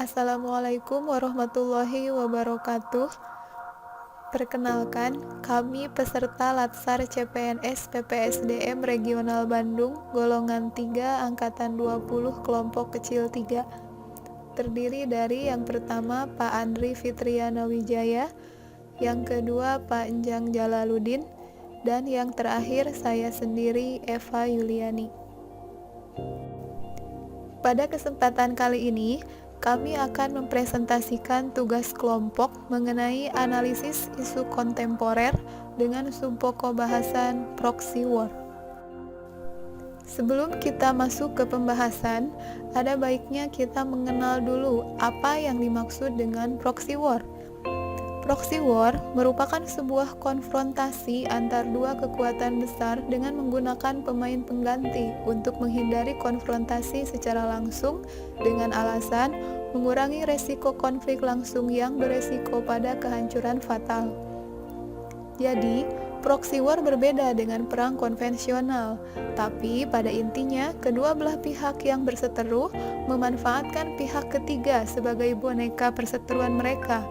Assalamualaikum warahmatullahi wabarakatuh. Perkenalkan, kami peserta Latsar CPNS PPSDM Regional Bandung, golongan 3, angkatan 20, kelompok kecil 3. Terdiri dari yang pertama Pak Andri Fitriana Wijaya, yang kedua Pak Enjang Jalaluddin, dan yang terakhir saya sendiri, Eva Yuliani. Pada kesempatan kali ini, kami akan mempresentasikan tugas kelompok mengenai analisis isu kontemporer dengan subpokok bahasan proxy war. Sebelum kita masuk ke pembahasan, ada baiknya kita mengenal dulu apa yang dimaksud dengan proxy war. Proxy war merupakan sebuah konfrontasi antar dua kekuatan besar dengan menggunakan pemain pengganti untuk menghindari konfrontasi secara langsung dengan alasan mengurangi resiko konflik langsung yang beresiko pada kehancuran fatal. Jadi, proxy war berbeda dengan perang konvensional, tapi pada intinya kedua belah pihak yang berseteru memanfaatkan pihak ketiga sebagai boneka perseteruan mereka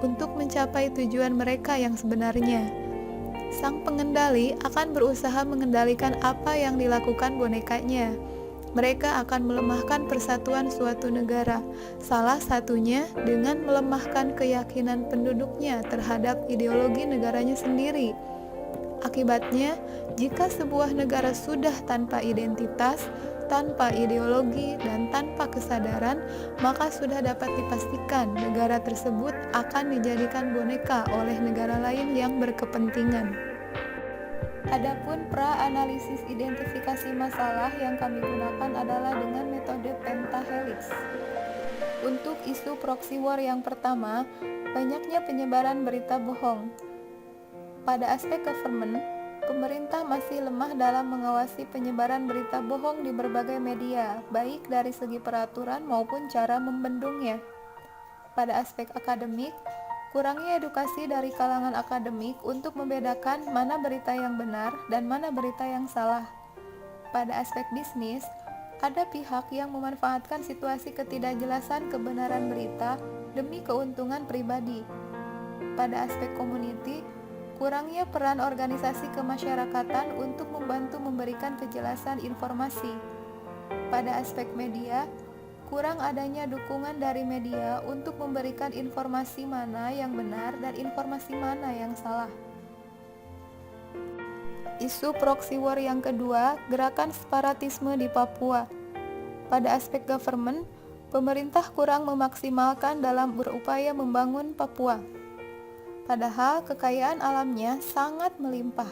untuk mencapai tujuan mereka yang sebenarnya. Sang pengendali akan berusaha mengendalikan apa yang dilakukan bonekanya. Mereka akan melemahkan persatuan suatu negara, salah satunya dengan melemahkan keyakinan penduduknya terhadap ideologi negaranya sendiri. Akibatnya, jika sebuah negara sudah tanpa identitas, tanpa ideologi, dan tanpa kesadaran, maka sudah dapat dipastikan negara tersebut akan dijadikan boneka oleh negara lain yang berkepentingan. Adapun pra-analisis identifikasi masalah yang kami gunakan adalah dengan metode pentahelix. Untuk isu proxy war yang pertama, banyaknya penyebaran berita bohong. Pada aspek government, pemerintah masih lemah dalam mengawasi penyebaran berita bohong di berbagai media, baik dari segi peraturan maupun cara membendungnya. Pada aspek akademik, kurangnya edukasi dari kalangan akademik untuk membedakan mana berita yang benar dan mana berita yang salah. Pada aspek bisnis, ada pihak yang memanfaatkan situasi ketidakjelasan kebenaran berita demi keuntungan pribadi. Pada aspek community, kurangnya peran organisasi kemasyarakatan untuk membantu memberikan kejelasan informasi. Pada aspek media, kurang adanya dukungan dari media untuk memberikan informasi mana yang benar dan informasi mana yang salah. Isu proxy war yang kedua, gerakan separatisme di Papua. Pada aspek government, pemerintah kurang memaksimalkan dalam berupaya membangun Papua. Padahal kekayaan alamnya sangat melimpah.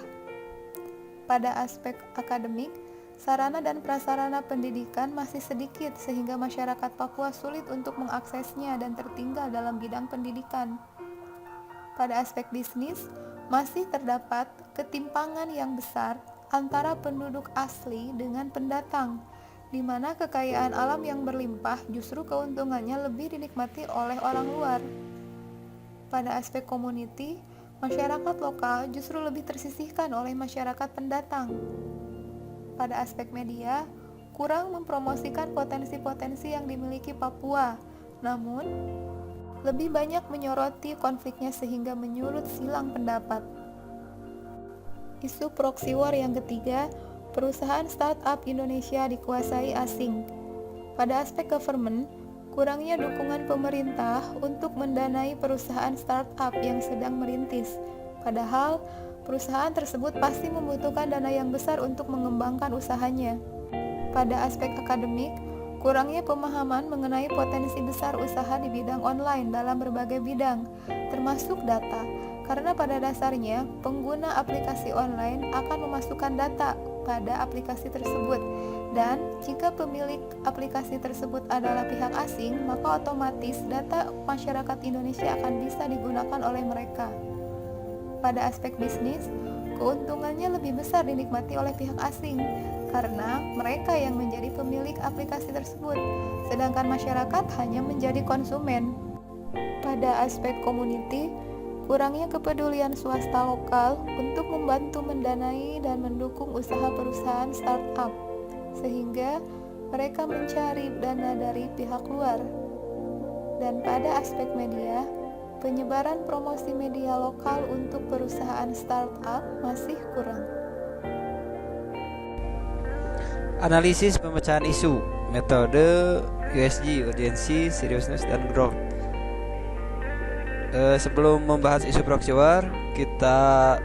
Pada aspek akademik, sarana dan prasarana pendidikan masih sedikit sehingga masyarakat Papua sulit untuk mengaksesnya dan tertinggal dalam bidang pendidikan. Pada aspek bisnis, masih terdapat ketimpangan yang besar antara penduduk asli dengan pendatang, di mana kekayaan alam yang berlimpah justru keuntungannya lebih dinikmati oleh orang luar. Pada aspek community, masyarakat lokal justru lebih tersisihkan oleh masyarakat pendatang. Pada aspek media, kurang mempromosikan potensi-potensi yang dimiliki Papua, namun lebih banyak menyoroti konfliknya sehingga menyulut silang pendapat. Isu proxy war yang ketiga, perusahaan startup Indonesia dikuasai asing. Pada aspek government, kurangnya dukungan pemerintah untuk mendanai perusahaan startup yang sedang merintis. Padahal, perusahaan tersebut pasti membutuhkan dana yang besar untuk mengembangkan usahanya. Pada aspek akademik, kurangnya pemahaman mengenai potensi besar usaha di bidang online dalam berbagai bidang, termasuk data. Karena pada dasarnya, pengguna aplikasi online akan memasukkan data pada aplikasi tersebut. Dan jika pemilik aplikasi tersebut adalah pihak asing, maka otomatis data masyarakat Indonesia akan bisa digunakan oleh mereka. Pada aspek bisnis, keuntungannya lebih besar dinikmati oleh pihak asing, karena mereka yang menjadi pemilik aplikasi tersebut, sedangkan masyarakat hanya menjadi konsumen. Pada aspek community, kurangnya kepedulian swasta lokal untuk membantu mendanai dan mendukung usaha perusahaan startup, sehingga mereka mencari dana dari pihak luar. Dan pada aspek media, penyebaran promosi media lokal untuk perusahaan startup masih kurang. Analisis pemecahan isu, metode USG, urgency, seriousness, dan growth. Sebelum membahas isu proxy war, kita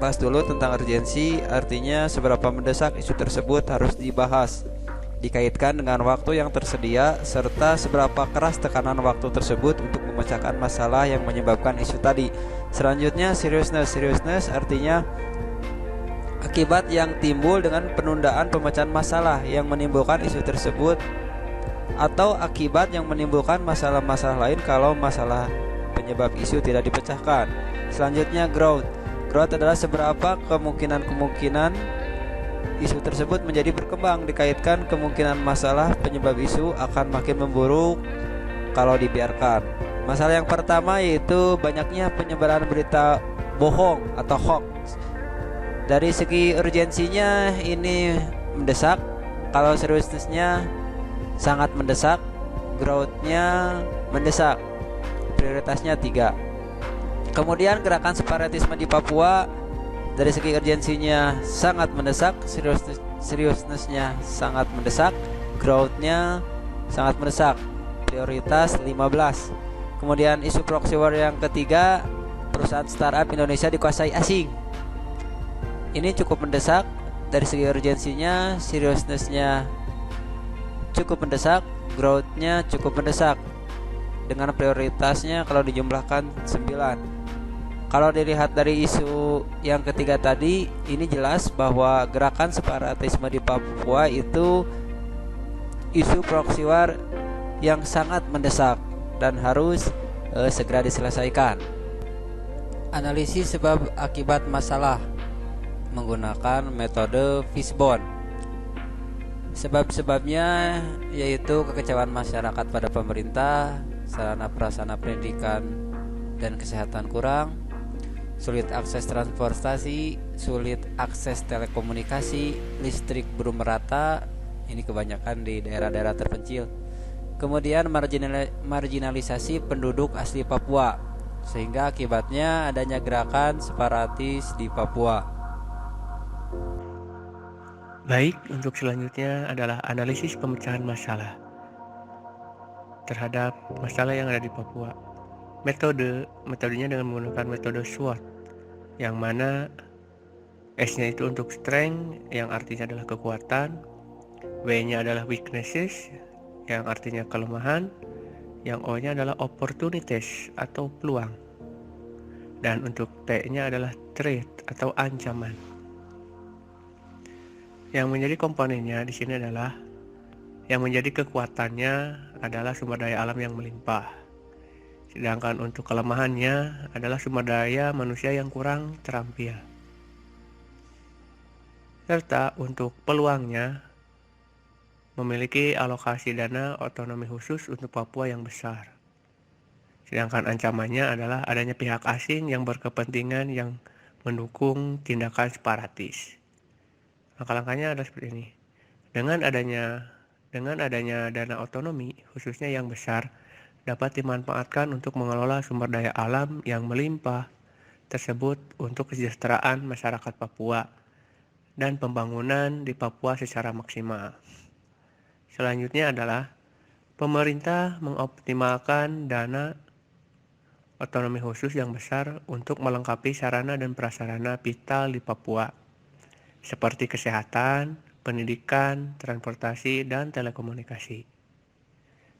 bahas dulu tentang urgensi, artinya seberapa mendesak isu tersebut harus dibahas, dikaitkan dengan waktu yang tersedia, serta seberapa keras tekanan waktu tersebut untuk memecahkan masalah yang menyebabkan isu tadi. Selanjutnya seriousness artinya akibat yang timbul dengan penundaan pemecahan masalah yang menimbulkan isu tersebut, atau akibat yang menimbulkan masalah-masalah lain kalau masalah penyebab isu tidak dipecahkan. Selanjutnya growth adalah seberapa kemungkinan isu tersebut menjadi berkembang, dikaitkan kemungkinan masalah penyebab isu akan makin memburuk kalau dibiarkan. Masalah yang pertama yaitu banyaknya penyebaran berita bohong atau hoax. Dari segi urgensinya ini mendesak, kalau seriousness-nya sangat mendesak, growth-nya mendesak, prioritasnya 3. Kemudian gerakan separatisme di Papua, dari segi urgensinya sangat mendesak, seriousness-nya sangat mendesak, growth-nya sangat mendesak, prioritas 15. Kemudian isu proxy war yang ketiga, perusahaan startup Indonesia dikuasai asing. Ini cukup mendesak, dari segi urgensinya, seriousness-nya cukup mendesak, growth-nya cukup mendesak, dengan prioritasnya kalau dijumlahkan 9. Kalau dilihat dari isu yang ketiga tadi, ini jelas bahwa gerakan separatisme di Papua itu isu proxy war yang sangat mendesak dan harus segera diselesaikan. Analisis sebab akibat masalah menggunakan metode Fishbone. Sebab-sebabnya yaitu kekecewaan masyarakat pada pemerintah, sarana prasarana pendidikan dan kesehatan kurang, sulit akses transportasi, sulit akses telekomunikasi, listrik belum merata, ini kebanyakan di daerah-daerah terpencil. Kemudian marginalisasi penduduk asli Papua, sehingga akibatnya adanya gerakan separatis di Papua. Baik, untuk selanjutnya adalah analisis pemecahan masalah terhadap masalah yang ada di Papua. Metodenya dengan menggunakan metode SWOT, yang mana S-nya itu untuk strength, yang artinya adalah kekuatan, W-nya adalah weaknesses, yang artinya kelemahan, yang O-nya adalah opportunities atau peluang, dan untuk T-nya adalah threat atau ancaman. Yang menjadi komponennya di sini adalah, yang menjadi kekuatannya adalah sumber daya alam yang melimpah. Sedangkan untuk kelemahannya adalah sumber daya manusia yang kurang terampil. Serta untuk peluangnya memiliki alokasi dana otonomi khusus untuk Papua yang besar. Sedangkan ancamannya adalah adanya pihak asing yang berkepentingan yang mendukung tindakan separatis. Langkah-langkahnya adalah seperti ini. Dengan adanya dana otonomi khususnya yang besar dapat dimanfaatkan untuk mengelola sumber daya alam yang melimpah tersebut untuk kesejahteraan masyarakat Papua dan pembangunan di Papua secara maksimal. Selanjutnya adalah pemerintah mengoptimalkan dana otonomi khusus yang besar untuk melengkapi sarana dan prasarana vital di Papua, seperti kesehatan, pendidikan, transportasi, dan telekomunikasi.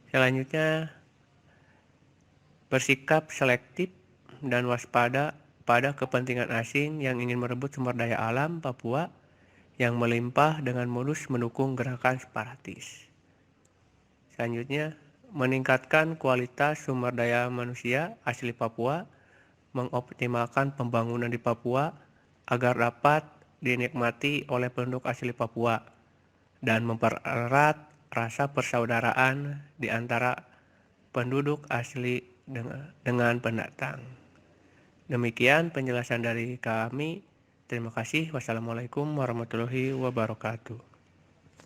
Selanjutnya, bersikap selektif dan waspada pada kepentingan asing yang ingin merebut sumber daya alam Papua yang melimpah dengan modus mendukung gerakan separatis. Selanjutnya, meningkatkan kualitas sumber daya manusia asli Papua, mengoptimalkan pembangunan di Papua agar dapat dinikmati oleh penduduk asli Papua dan mempererat rasa persaudaraan di antara penduduk asli dengan pendatang. Demikian penjelasan dari kami. Terima kasih. Wassalamualaikum warahmatullahi wabarakatuh.